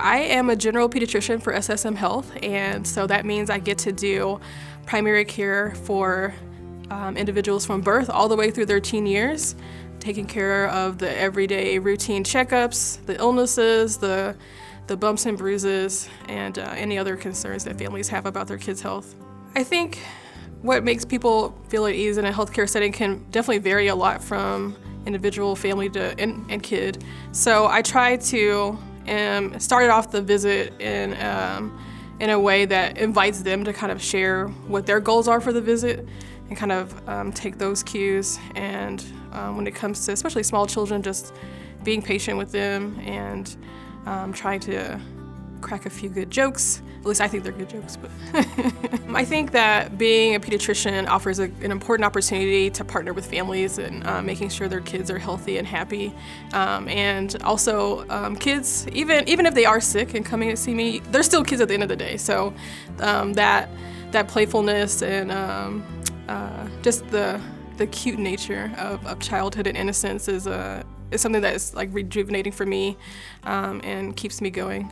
I am a general pediatrician for SSM Health, and so that means I get to do primary care for individuals from birth all the way through their teen years, taking care of the everyday routine checkups, the illnesses, the bumps and bruises, and any other concerns that families have about their kids' health. I think what makes people feel at ease in a healthcare setting can definitely vary a lot from individual, family and kid. So I try to start off the visit in a way that invites them to kind of share what their goals are for the visit and kind of take those cues. And when it comes to especially small children, just being patient with them and trying to crack a few good jokes. At least I think they're good jokes. But I think that being a pediatrician offers an important opportunity to partner with families and making sure their kids are healthy and happy. And also kids, even if they are sick and coming to see me, they're still kids at the end of the day. So that playfulness and just the cute nature of childhood and innocence is something that is like rejuvenating for me and keeps me going.